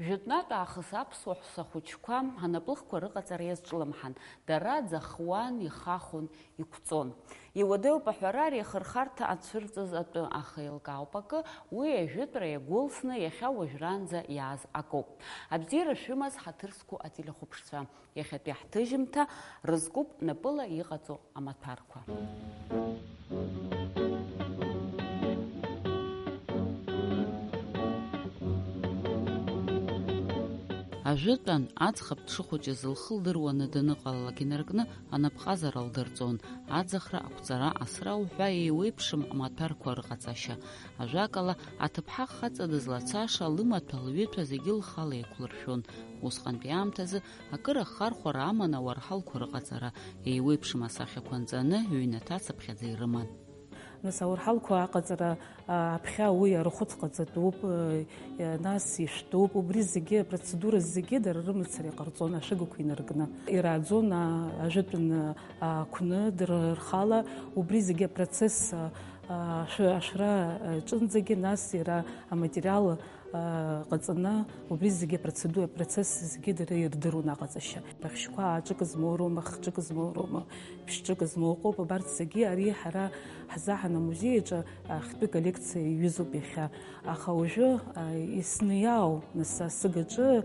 Жәытәнатә аахыс аԥсуа ҳәсахәыҷқәа анапыхқәа рыҟаҵара иазҿлымҳан, дара ӡахуан, ихахәон, иқәҵон. Иуадаҩуп аҳәара ари ахырхарҭа ацәырҵыз атәы, аха еилкаауп акы, уи ажәытәра иагәылсны иахьа уажәраанӡа иааз акоуп. Абзиара шәымаз ҳаҭыр зқәу ателехәаԥшцәа, иахьатәи ҳҭыжьымҭа рызкуп напыла иҟаҵо амаҭәарқәа. Ажәытәан аӡӷаб дшыхәыҷыз лхы лдыруаны даныҟалалак инаркны анапҟазара лдырҵон. Аӡахра, ақәҵара, асра уҳәа еиуеиԥшым амаҭәарқәа рыҟаҵашьа. Ажәакала, аҭыԥҳа хаҵа дызлацаша лымаҭәа, лҩыҭәа зегьы лхала еиқәлыршәон. Усҟантәи аамҭазы акыр ахархәара аман ауарҳалқәа рыҟаҵара. Еиуеиԥшым асахьақәа нҵаны ҩнаҭа цыԥхьаӡа ирыман. Нас ауарҳалқәа аҟаҵара аԥхьа уи арахәыц ҟаҵатәуп, нас ишәтәуп, убри зегьы апроцедура зегьы дара рымацара иҟарҵон ашыгақәа инаркны. Ирааӡон ажәытәан ақәны дара рхала, убри зегьы апроцесс ашра ҿынӡагьы, нас иара аматериал ҟаҵаны, убри зегьы апроцесс зегьы дара ирдыруан аҟаҵашьа. Баҳәшьқәа ааҿык змоу роума, хҿык змоу роума, ԥшьҿык змоу ыҟоуп, абарҭ зегьы ари ҳара ҳзаҳан амузеи аҿы хьтәы коллекциа иҩызоуп иахьа. Аха уажәы исниау нас асыгаҿы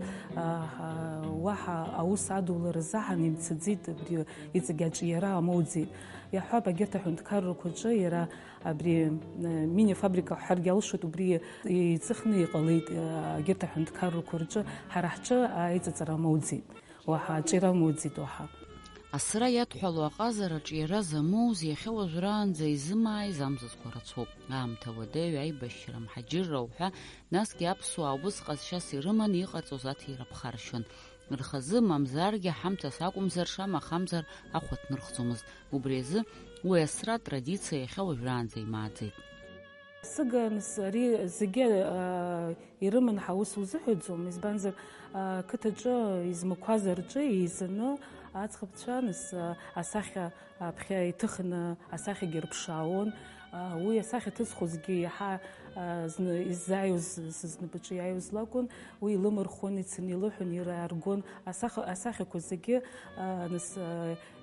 уаҳа аус адулара заҳан имцаӡеит, абри иҵегь аҿиара амоуӡеит. Иаҳҳәап, агьырҭ аҳәынҭқаррақәа аҿы иара абри мини-фабрика ҳәаргьы алшоит, убри иҵыхны иҟалеит агьырҭ аҳәынҭқаррақәа рҿы, ҳара ҳҿы аиҵаҵара амоуӡеит, уаҳа аҿиара амоуӡеит уаҳа. Асра иадҳәало аҟазара аҿиара замоуз иахьа уажәраанӡа изымааиз амзазқәа рацәоуп. Аамҭа уадаҩ, аибашьра, мҳаџьырра уҳәа, насгьы аԥсуаа ус ҟазшьас ирыман иҟаҵоз аҭира ԥхаршьон. Рхазы мамзаргьы ҳамҭас акәымзар, шамахамзар ахәаҭнырхӡомызт. Убри азы уи асра традициа иахьа уажәраанӡа имааӡеит. Сыга ари зегьы ирыман ҳаус узыҳәаӡом, избанзар қыҭаҿы измақәаз рҿы еизаны аӡӷабцәа асахьа аԥхьа иҭыхны асахьагьы рԥшаауан. Уи асахьа ҭызхозгьы иаҳа иззааиуаз знапаҿы иааиуаз лакәын, уи илымырхон, ицаны илыҳәон, ирааргон. Асахьақәа зегьы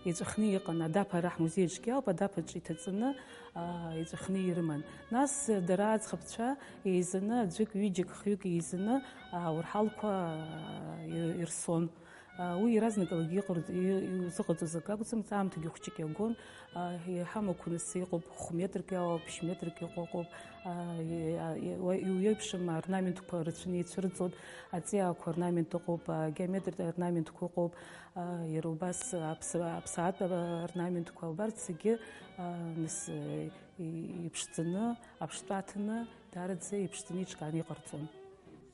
иҵәахны иҟан. Адаԥ ара ҳмузеи аҿгьы ауп, адаԥ аҿы иҭаҵаны иҵәахны ирыман. Нас дара аӡӷабцәа еизаны, аӡәык, ҩыџьак, хҩык еизаны ауарҳалқәа ирсон. Уи иаразнакалагьы изыҟаҵоз ак акәӡам, ҵаамҭагьы хәҷык иагон. Иҳамақәа нас иҟоуп хә-метрк иауп, ԥшь-метрк иҟоуп. Иуеиԥшым аорнаментқәа рацәаны еицәырҵон, аҵиаақәа аорнамент ыҟоуп, геометриатә аорнаментқәа ыҟоуп, иара убас аԥсаатә аорнаментқәа, убарҭ зегьы иԥшӡаны, аԥштәаҭаны, даараӡа иԥшӡаны иҿкааны иҟарҵон.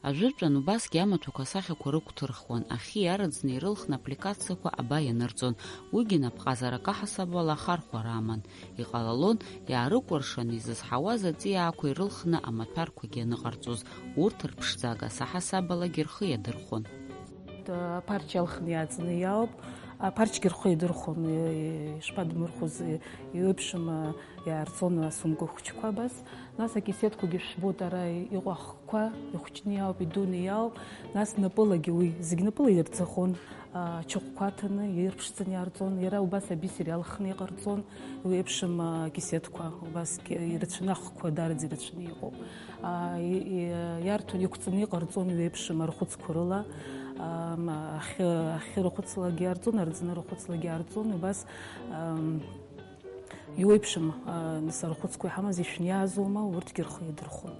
Ажәытәан убасгьы амаҭәақәа асахьақәа рықәҭырхуан, ахьы иараӡны ирылхны апликациақәа аба ианырҵон. Уигьы напҟазарака ҳасабала ахархәара аман. Иҟалалон иаарыкәыршан изызҳауаз аҵиаақәа ирылхны амаҭәарқәагьы аныҟарҵоз. Урҭ рԥшӡага саҳасабалагьы рхы иадырхон. Аԥарч алхны иааҵны иауп, аԥарчгьы рхы идырхон, ишԥадмырхоз, иеиԥшым иаарҵон асумка хәҷқәа абас. Нас акисеҭқәагьы шәбоит, ара иҟоу ахқәа ихәҷны иауп, идуны иауп. Нас напылагьы уи зегь напыла ирҵахон, ачыҟәқәа аҭаны ирԥшӡаны иаарҵон. Иара убас абисер иалхны иҟарҵон, иеиԥшым акисеҭқәа, убас ирацәаны ахқәа даараӡа ирацәаны иҟоуп. Иарҭон, иқәҵаны иҟарҵон иеиԥшым арахәыцқәа рыла. Ахьы рахәыцлагьы иаарҵон, арӡны рахәыцлагьы иаарҵон, убас иуеиԥшым арахәыцқәа иҳамаз ишәны иаазоума, урҭгьы рхы иадырхон.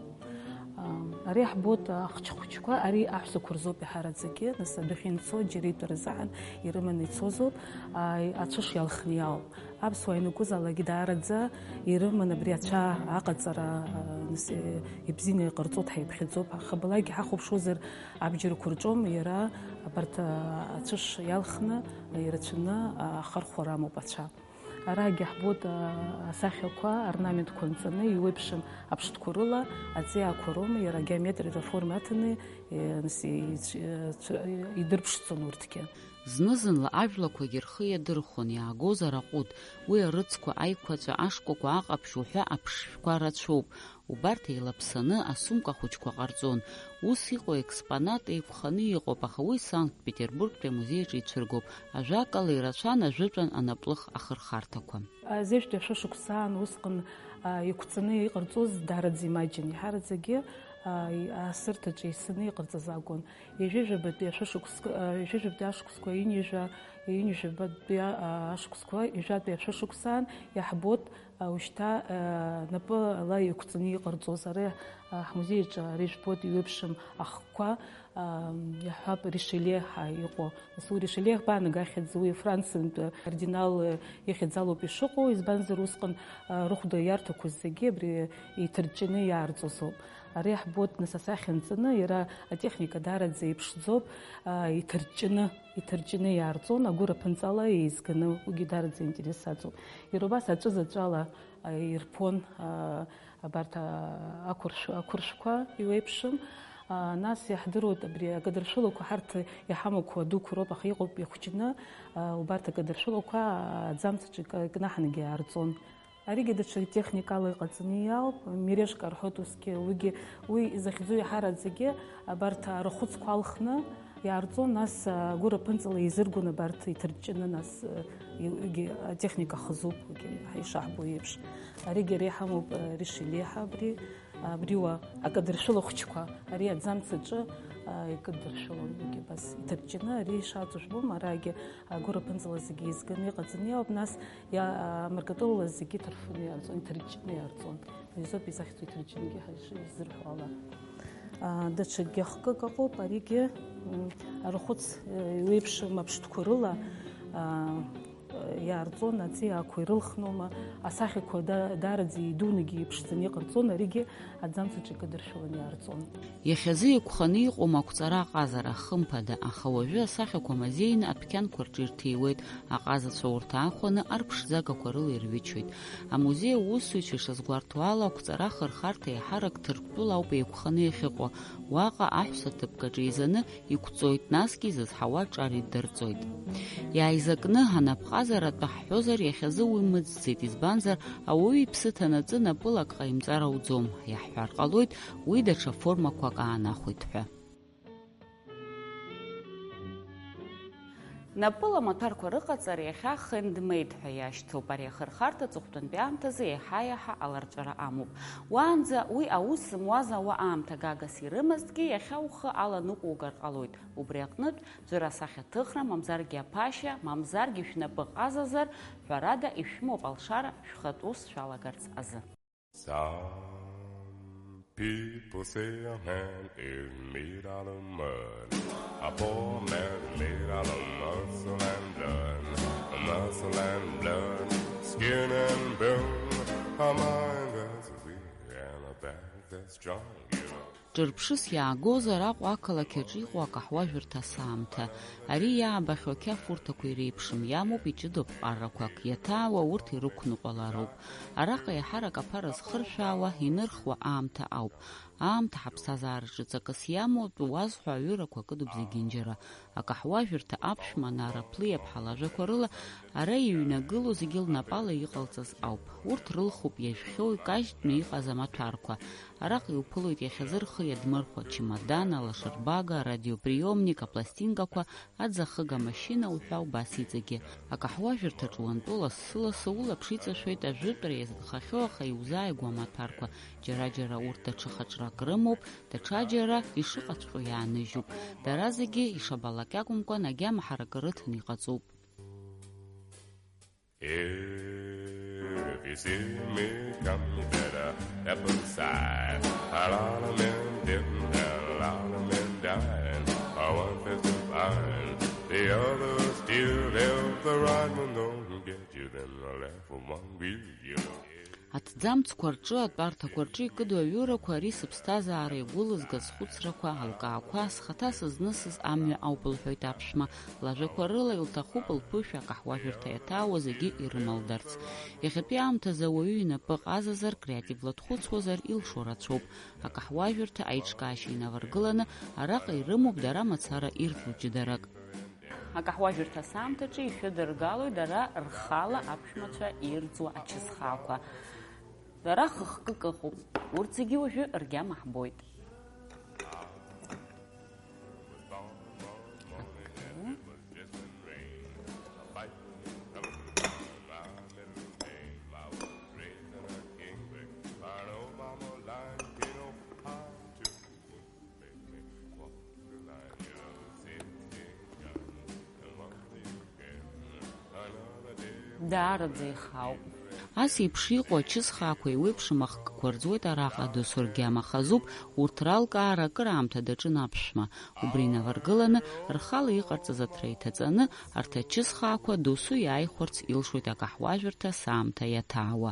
Ари ҳбот ахчхәыҷқәа, ари аҳәсақәа рзоуп иҳараӡагьы, нас адәахьы инцо, џьара итәара заҳан ирыманы ицозоуп, ацәыш иалхны иауп. Аԥсуаа ианакәызаалакгьы даараӡа ирыман абри ацәа аҟаҵара ибзианы иҟарҵоит, ҳаиԥхьаӡоуп. Хабалагьы ҳахәаԥшуазар абџьарқәа рҿоума, иара абарҭ ацәыш иалхны ирацәаны ахархәара амоуп ацәа. арагьы ҳбоит асахьақәа орнаментқәа нҵаны иуеиԥшым аԥштәқәа рыла аҵиаақәа роума иара агеометриатә форма аҭаны идырԥшӡон урҭгьы. Зны-зынла ажәлақәагьы рхы иадырхәон, иаагозар аҟәыд, уи арыцқәа, аиқәаҵәа, ашкәакәа, аҟаԥшь уҳәа аԥшшәқәа рацәоуп. Убарҭ еилаԥсаны асумка хәыҷқәа ҟарҵон. Ус иҟоу експонат еиқәханы иҟоуп, аха уи Санкт-Петербургтәи амузеиаҿ еицәыргоуп. Ажәакала ирацәан ажәытәан анаплых ахырхарҭақәа. Азежәтәи ашәышықәсаан усҟан иқәҵаны иҟарҵоз даараӡа имаҷын, иҳараӡагьы асырҭаҿы исаны иҟарҵаз акәын. Ижәижәабатәи ашықәсқәа, иҩынҩажәабатәи ашықәсқәа, ижәатәи ашәышықәсаан иаҳбоит ушьҭа напы ала иқәҵаны иҟарҵоз. Ара ҳмузеиаҿы ари ижәбоит иеиԥшым ахқәа, иаҳҳәап Ришелиеҳ иҟоу. Уи Ришелиеҳ баанагахьаӡа уи Франциантә кардинал ихьӡ алоуп ишыҟоу, избанзар усҟан рыхәда иарҭақәаз зегьы абри иҭырҷаны иаарҵозоуп. Ари ҳбоит нас асахьа нҵаны, иара атехника даараӡа иԥшӡоуп, иҭырҷаны иаарҵон, агәыр аԥынҵала еизганы, уигьы даараӡа интересаӡоуп. Иара убас аҿызаҿала ирԥон абарҭ ақәыршәқәа иуеиԥшым. Нас иаҳдыруеит абри акадыршәылақәа ҳарҭ иҳамақәо адуқәа роуп, аха иҟоуп ихәҷны, убарҭ акадыршәылақәа аӡамцаҿы икнаҳангьы иаарҵон. Аригьы даҽа техникала иҟаҵаны иауп, мирешка рҳәоит усгьы, уи изахьӡу иҳараӡагьы абарҭ арахәыцқәа алхны иаарҵон, нас агәыр аԥынҵала еизыргон абарҭ иҭырҷаны, нас атехника хазуп, ишаҳбо еиԥш. Аригьы ари иҳамоуп Ришелиеҳ абриуа акадыршәыла хәҷқәа, ари аӡамцаҿы икадыршәылон, бас иҭырҷаны, ари ишааҵо жәбом, арагьы агәыр аԥынҵала зегьы еизганы иҟаҵаны иауп, нас амаркатылала зегьы иҭырфаны иаарҵон, иҭырҷаны иаарҵон. Изоуп изахьӡу иҭырҷынгьы изырҳәо ала. Даҽакгьы хкык ыҟоуп, аригьы арахәыц иеиԥшым аԥштәқәа рыла иаарҵон, аҵиаақәа ирылхнома, асахьақәа даараӡа идунагьы иԥшӡаны иҟарҵон, аригьы аӡамцаҿы икадыршәыланы иаарҵон. Иахьазы иқәханы иҟоума ақәҵара аҟазара, хымԥада, аха уажәы асахьақәа мазеины адәқьанқәа рҿы ирҭиуеит, аҟазацәа урҭ аахәаны арԥшӡагақәа рыла ирҩычоит. Амузеи аусзуҩцәа ишазгәарҭо ала, ақәҵара ахырхарҭа иаҳарак Ҭырқәтәыла ауп еиқәханы иахьыҟоу. Уаҟа аҳәса ҭыԥкаҿы еизаны иқәҵоит, насгьы изызҳауа ҿар идырҵоит. Иааизакны анапҟазаратәы ҳҳәозар, иахьазы уи мыӡӡеит, избанзар ауаҩы иԥсы ҭанаҵы напыла ак ҟаимҵар ауӡом. Иаҳҳәар ҟалоит, уи даҽа формақәак аанахәеит ҳәа. Напыла амаҭәарқәа рыҟаҵара иахьа хендмейд ҳәа иашьҭоуп. Ари ахырхарҭа аҵыхәтәантәи аамҭазы иаҳа-иаҳа аларҵәара амоуп. Уаанӡа уи аус зымуаз ауа аамҭа гагас ирымазҭгьы иахьа ухы аланыҟоугар ҟалоит. Убри аҟнытә ӡәыр асахьаҭыхра, мамзаргьы аԥашьа, мамзаргьы шәнапы ҟазазар, ҳәарада ишәымоуп алшара шәхатә ус шәалагарц азы. People say a man is made out of mud. A poor man is made out of muscle and blood. Muscle and blood, skin and bone. A mind that's weak and a back that's strong, you know. Ҿырԥшыс иаагозар Аҟәа ақалақьаҿы иҟоу акаҳуажәырҭа асаамҭа. Ари иаабахьоу ақьаф урҭақәа иреиԥшым, иамоуп иҷыдоуп ҟаррақәак, иаҭаауа урҭ ирықәныҟәалароуп. Араҟа иаҳарак аԥара зхыршәаауа, инырхуа аамҭа ауп. Аамҭа ҳаԥсҭазаараҿы ҵакыс иамоу уазҳәо аҩырақәа кыдуп зегьынџьара. Акаҳуажәырҭа аԥшәма Нараплы иаԥҳа лажәақәа рыла ара иҩнагылоу зегьы лнапала иҟалҵаз ауп. Урҭ рылхуп иажәхьоу икажьтәны иҟаз амаҭәарқәа. Араҟа иуԥылоит иахьазы рхы иадмырхуа чемодан, алашарбага, арадиоприомник, апластинкақәа, аӡахыга амашьына уҳәа убас иҵегьы. Акаҳуажәырҭаҿы уантәу лассы-лассы улаԥш иҵашәоит ажәытәра иазынхахьоу, аха иузааигәоу амаҭәарқәа. Џьара-џьара урҭ даҽа хаҿрак рымоуп, даҽаџьара ишыҟаҵәҟьоу иааныжьуп. Дара зегьы ишабалак акәымкәан агьама ҳаракы рыҭаны иҟаҵоуп. If you see me come, you better step aside. A lot of men didn't, and a lot of men died. One fist is fine, the other still. If the right one don't get you, then the left one will, you know. Аҭӡамцқәа рҿы, атәарҭақәа рҿы икыду аҩырақәа ари сыԥсҭазаара игәылызгаз схәыцрақәа, алкаақәа, схаҭа сызнысыз амҩа ауп лҳәоит аԥшәма. Лажәақәа рыла илҭахуп лԥышәа акаҳуажәырҭа иаҭаауа зегьы ирымалдарц. Иахьатәи аамҭазы ауаҩы инапы ҟазазар, креативла дхәыцуазар илшо рацәоуп. Акаҳуажәырҭа аиҿкаашьа инаваргыланы, араҟа ирымоуп дара мацара ирҭо џьыдарак. Акаҳуажәырҭа саамҭаҿы ишәыдыргалоит дара рхала аԥшәмацәа ирӡуа ачысхаақәа. Дара хыхкык ыҟоуп. Урҭ зегьы уажәы ргьама ҳбоит. Даараӡа ихаауп. Ас еиԥш иҟоу ачысхаақәа еиуеиԥшым ахкқәа рӡуеит араҟа, досу ргьама хазуп, урҭ ралкаара акыраамҭа даҿын аԥшәма. Убри инаваргыланы, рхала иҟарҵаз аҭра иҭаҵаны, арҭ ачысхаақәа досу иааихәарц илшоит акаҳуажәырҭа саамҭа иаҭаауа.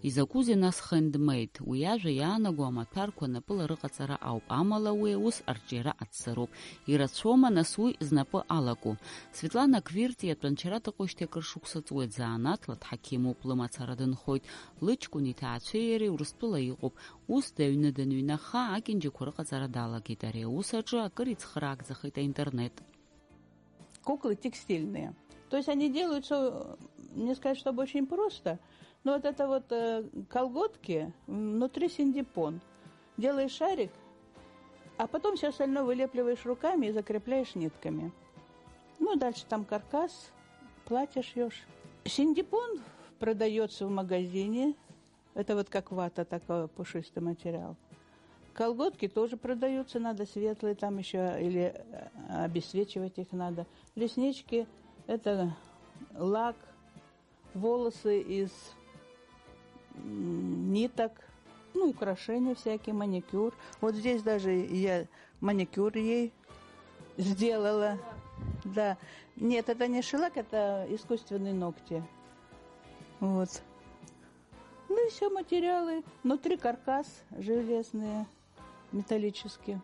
Изакәызеи нас хендмейд, уи ажәа иаанаго амаҭәарқәа напыла рыҟаҵара ауп, амала уи аус арҿиара аццароуп. Ирацәоума нас уи знапы алаку. Светлана Квирти атәанчара дыҟоушьҭа акыр шықәса ҵуеит, заанаҭла дҳақьимуп, лымацара дынхоит. Лыҷкәын иҭаацәеи иареи Урыстәыла иҟоуп. Ус даҩны даныҩнаха акьанџьақәа рыҟаҵара далагеит. Ари аус аҿы акыр ицхраагӡахеит аинтернет. Куклы текстильные. То есть они делают, не сказать, чтобы очень просто, но вот это вот колготки, внутри синдипон. Делаешь шарик, а потом все остальное вылепливаешь руками и закрепляешь нитками. Ну, дальше там каркас, платье шьешь. Синдипон продается в магазине. Это вот как вата, такой пушистый материал. Колготки тоже продаются, надо светлые там еще, или обесцвечивать их надо. Реснички – это лак, волосы из ниток, ну, украшения всякие, маникюр. Вот здесь даже я маникюр ей сделала. Да. Нет, это не шелак, это искусственные ногти. Вот. Ну и все материалы. Внутри каркас железные, металлические,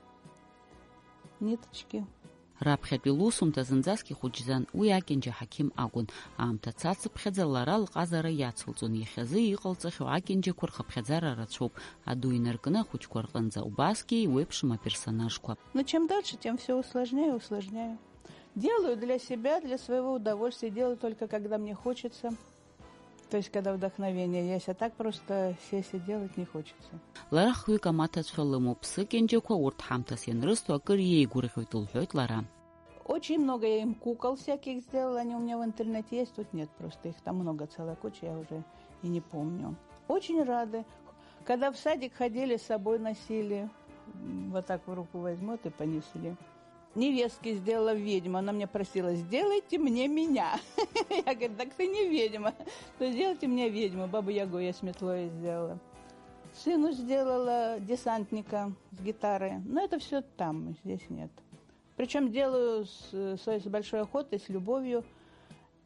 ниточки. Раԥхьатәи лусумҭа зынӡаск ихәыҷӡан, уи акьанџьа ҳақьым акәын. Аамҭа цацыԥхьаӡа лара лҟазара иацылҵон. Иахьазы иҟалҵахьоу акьанџьақәа рхыԥхьаӡара рацәоуп. Аду инаркны ахәыҷқәа рҟынӡа. Убасгьы иуеиԥшым аперсонажқәа. Но чем дальше, тем все усложняю. Делаю для себя, для своего удовольствия. Делаю только, когда мне хочется. То есть, когда вдохновение есть, а так просто сесть и делать не хочется. Лара хҩык амаҭацәа лымоуп. Сыкьанџьақәа урҭ ҳамҭас ианрысҭо акыр иеигәырӷьоит, лҳәоит лара. Очень много я им кукол всяких сделала. Они у меня в интернете есть, тут нет просто. Их там много, целая куча, я уже и не помню. Очень рады. Когда в садик ходили, с собой носили. Вот так в руку возьмут и понесли. Невестке сделала ведьма. Она меня просила, сделайте мне меня. Я говорю, так ты не ведьма. То сделайте мне ведьму. Бабу-ягу я с метлой сделала. Сыну сделала десантника с гитарой. Но это все там, здесь нет. Причем делаю с большой охотой, с любовью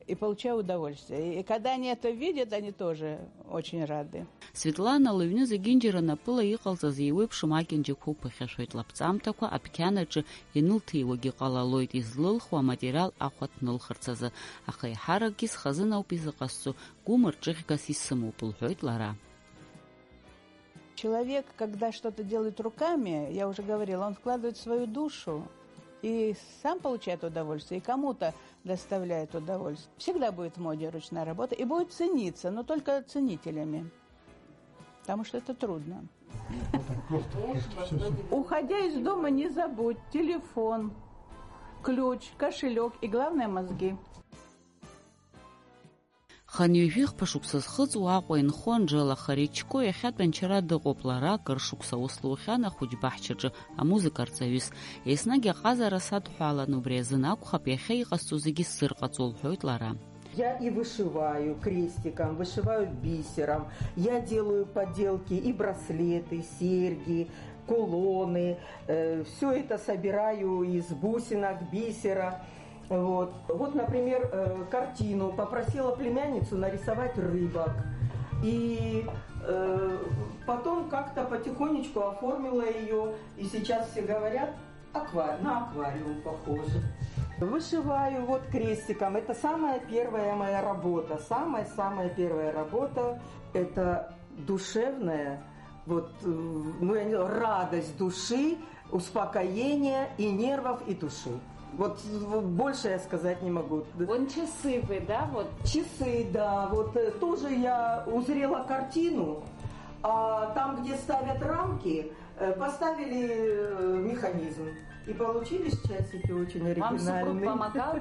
и получаю удовольствие. И когда они это видят, они тоже очень рады. Светлана лыҩны зегьынџьара напыла иҟалҵаз еиуеиԥшым акьанџьақәа ԥыхьашәоит. Лаԥҵамҭақәа аԥқьан аҿы инылҭиуагьы ҟалалоит, излылхуа аматериал ахәа ҭнылхырц азы. Аха еиҳаракгьы схазын ауп изыҟасҵо, гәымырҿыӷьгас исымоуп, лҳәоит лара. Человек, когда что-то делает руками, я уже говорила, он вкладывает свою душу и сам получает удовольствие, и кому-то доставляет удовольствие. Всегда будет в моде ручная работа и будет цениться, но только ценителями, потому что это трудно. Уходя из дома, не забудь телефон, ключ, кошелек и, главное, мозги. Ханҩажәих ԥашықәса зхыҵуа Аҟәа инхо Анџела Харичко иахьатә анчара дыҟоуп, лара акыр шықәса ус лухьан ахәыҷ баҳчаҿы амузыка арҵаҩыс. Еснагь аҟазара садҳәалан, убри азын акәхап иахьа иҟасҵо зегьы сзырҟаҵо, лҳәоит лара. Я и вышиваю крестиком, вышиваю бисером. Я делаю поделки и браслеты, серьги, кулоны. Все это собираю из бусинок, бисера. Вот, например, картину попросила племянницу нарисовать рыбок. И потом как-то потихонечку оформила ее. И сейчас все говорят, на аквариум похоже. Вышиваю вот крестиком. Это самая первая моя работа. Самая первая работа. Это душевная, радость души, успокоение и нервов, и души. Вот больше я сказать не могу. Вон часы вы, да? Вот. Часы, да. Вот тоже я узрела картину, а там, где ставят рамки, поставили механизм. И получились часики очень оригинальные. Вам супруг помогал?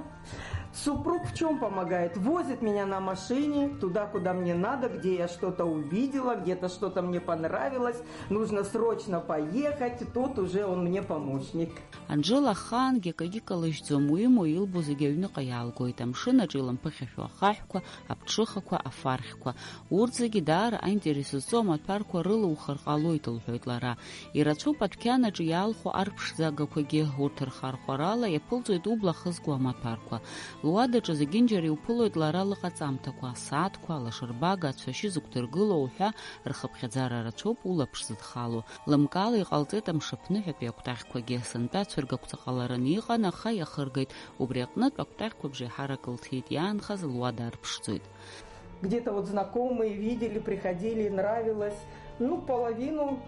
Супруг в чем помогает? Возит меня на машине туда, куда мне надо, где я что-то увидела, где-то что-то мне понравилось, нужно срочно поехать, тут уже он мне помощник. Анжела хан гекаги калышӡом уи илбо зегьы аҩныҟа иаалгоит амшынаҿ иламԥыхьашәо ахаҳәқәа, аԥҽыхақәа, афархьқәа. Урҭ зегьы даара аинтерес зҵоу амаҭәарқәа рылаухыр ҟалоит, лҳәоит лара. Ирацәоуп адәқьанаҿ иаалху арԥшӡагақәагьы, урҭ рхархәарала иаԥылҵоит убла хызго амаҭәарқәа. Луадаҿы зегьынџьара иуԥылоит лара лыҟаҵамҭақәа, асааҭқәа, алашарбага, ацәашьы зықәдыргылоу ҳәа рхыԥхьаӡара рацәоуп улаԥш зыдхало. Лымкаала иҟалҵеит амшаԥныҳәатәи акәтаӷьқәагьы, сынтәа цәыргақәҵа ҟалараны иҟан, аха иахыргеит. Убри аҟнытә акәтаӷьқәа бжеиҳарак лҭиит, иаанхаз луада арԥшӡоит. Где-то вот знакомые видели, приходили, нравилось. Половину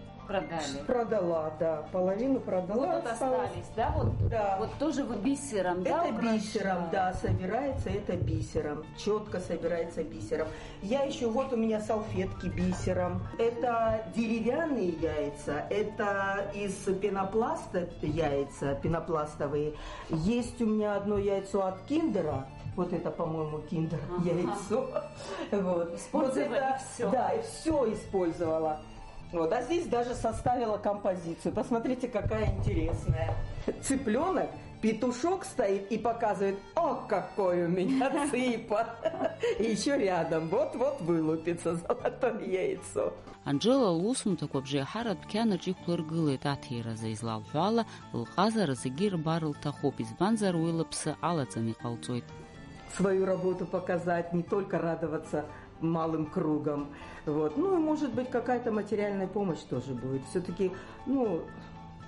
продала, да. Половину продала. Вот остались, да? Да. Вот тоже вы бисером, да? Это бисером, да, собирается это бисером. Четко собирается бисером. Я еще, вот у меня салфетки бисером. Это деревянные яйца, это из пенопласта яйца, пенопластовые. Есть у меня одно яйцо от Киндера. Вот это, по-моему, Киндер яйцо. Вот. Использовали все. Да, и все использовала. А здесь даже составила композицию. Посмотрите, какая интересная. Цыпленок, петушок стоит и показывает, о, какой у меня цыпа. И еще рядом, вот-вот вылупится золотое яйцо. Анжела лусумҭақәа бжеиҳара адәқьанаҿ иқәлыргылеит аҭиразы излалҳәо ала, лҟазара зегьы рбар лҭахуп, избанзар уи лыԥсы алаҵаны иҟалҵоит. Свою работу показать, не только радоваться малым кругом. Вот. И может быть какая-то материальная помощь тоже будет. Все-таки,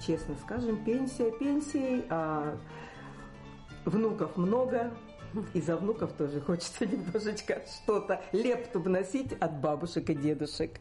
честно скажем, пенсия пенсией, а внуков много. И за внуков тоже хочется немножечко что-то, лепту вносить от бабушек и дедушек.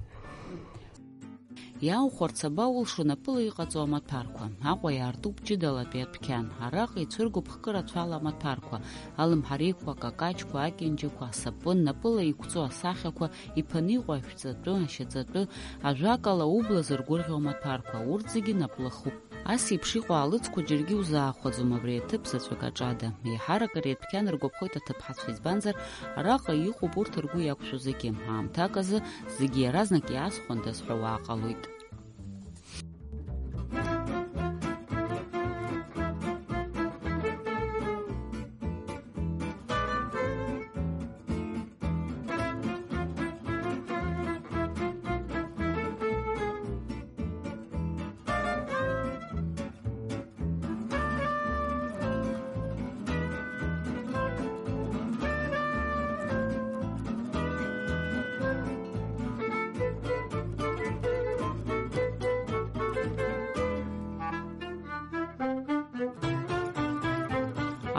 Иааухәарц абаулшо напыла иҟаҵо амаҭәарқәа, Аҟәа иаартуп ҷыдалатәи адәқьан, араҟа ицәыргоуп хкырацәала амаҭәарқәа, алымҳареиқәа, акакаҷқәа, акьанџьақәа, асапын, напыла иқәҵо асахьақәа, иԥаны иҟоу ашәҵатәы, ашьаҵатәы, ажәакала убла зыргәырӷьо амаҭәарқәа, урҭ зегьы наплыхуп. Ас еиԥш иҟоу алыҵқәа џьаргьы узаахәаӡом абри аҭыԥ заҵәык аҿада. Еиҳарак ари адәқьан ргәаԥхоит аҭыԥҳацәа, избанзар араҟа иҟоуп урҭ ргәы иақәшәо зегьы. Аамҭак азы зегьы иаразнак иаасхәандаз ҳәа уаа ҟалоит.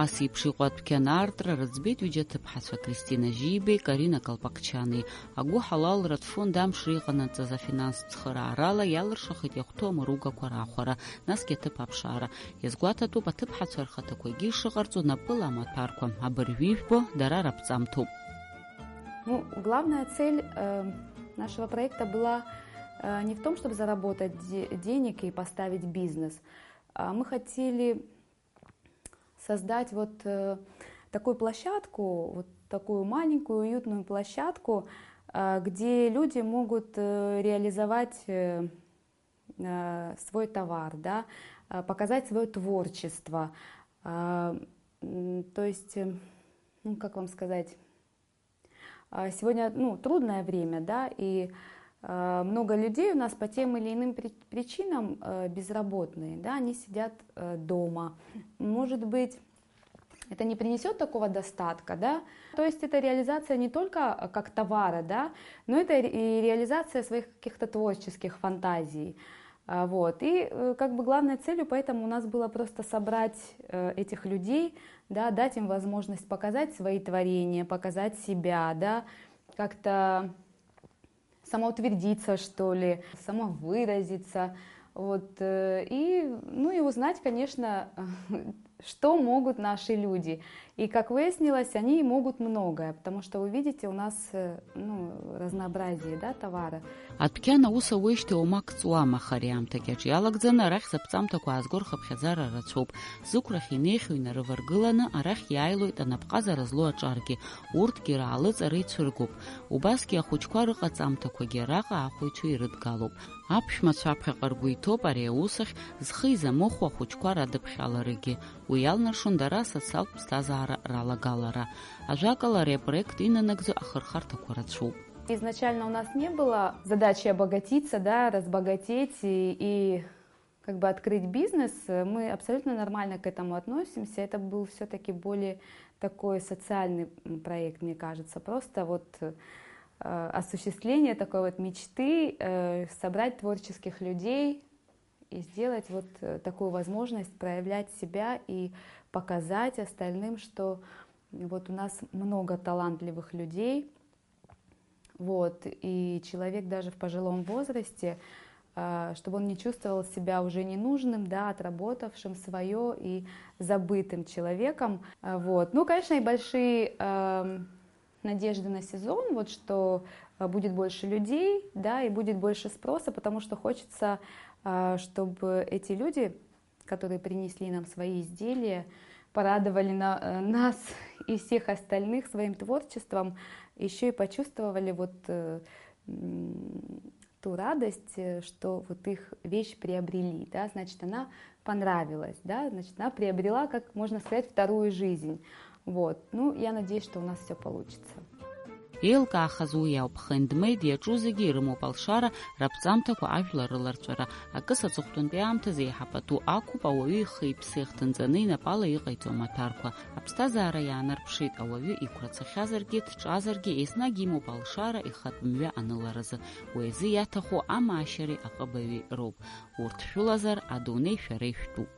Ас еиԥш иҟоу адәқьан аартра рыӡбеит ҩыџьа аҭыԥҳацәа Кристина Жьибеи, Карина Калпакчани. Агәы ҳалалратә фонд амшра иҟанаҵаз афинанстә цхыраарала иалыршахеит иахәҭоу амаругақәа рахәара, насгьы аҭыԥ аԥшаара. Иазгәаҭатәуп аҭыԥҳацәа рхаҭақәагьы ишыҟарҵо напыла амаҭәарқәа, абыржәы ижәбо дара раԥҵамҭоуп. Главная цель нашего проекта была не в том, чтобы заработать денег и поставить бизнес. Мы хотели создать такую площадку, такую маленькую уютную площадку, где люди могут реализовать свой товар, да, показать свое творчество. То есть, как вам сказать, сегодня трудное время, да, и много людей у нас по тем или иным причинам безработные, да, они сидят дома. Может быть, это не принесет такого достатка, да. То есть это реализация не только как товара, да, но это и реализация своих каких-то творческих фантазий. Вот. И как бы главной целью поэтому у нас было просто собрать этих людей, да, дать им возможность показать свои творения, показать себя, да, как-то самоутвердиться, что ли, самовыразиться, вот, и, ну, и узнать, конечно, что могут наши люди. И, как выяснилось, они могут многое, потому что вы видите, у нас, ну, разнообразие, да, товара. Атпкяна уса уеште омак цуама хариамтагяч. Ялагзана арах сапцамтаку азгор хапхязара рацоп. Зукрах инехуина рываргылана арах яйлуит анапказа разлуа чарги. Урт гиралыц арыцургуп. Убаски ахучква рыгацамтаку гераға ахуйчу ирыдгалуп. Апшмацвапха қаргуитоп ари усах зхиза моху ахучква радыпхаларыги. Уялнаршун дара социал пстазара ралагалара. Ажакаларе проект инанагзу ахархартаку рацоп. Изначально у нас не было задачи обогатиться, да, разбогатеть и как бы открыть бизнес. Мы абсолютно нормально к этому относимся. Это был все-таки более такой социальный проект, мне кажется. Просто вот осуществление такой вот мечты, собрать творческих людей и сделать вот такую возможность проявлять себя и показать остальным, что вот у нас много талантливых людей. Вот, и человек даже в пожилом возрасте, чтобы он не чувствовал себя уже ненужным, да, отработавшим свое и забытым человеком. Вот. Ну, конечно, и большие надежды на сезон, вот, что будет больше людей, да, и будет больше спроса, потому что хочется, чтобы эти люди, которые принесли нам свои изделия, порадовали нас и всех остальных своим творчеством, еще и почувствовали вот ту радость, что вот их вещь приобрели, да, значит, она понравилась, да, значит, она приобрела, как можно сказать, вторую жизнь. Вот, ну, я надеюсь, что у нас все получится. Елка ахазуя обхендмейд ячузиги рымопалшара рапцамтаку ажларыларчара акыса цухтун пеамтазе хапату акуп ауаҩы ихы иԥсеихҭынҵаны инапала иҟаиҵо амаҭәарқәа аԥсҭазаара иаанарԥшит ауаҩы иқәрацахьазаргьы дҿазаргьы еснагь имоуп алшара ихатә мҩа аныларазы уи азы иаҭаху амаашьареи аҟыбаҩи роуп урҭ шәылазар адунеи шәара ишәтәуп.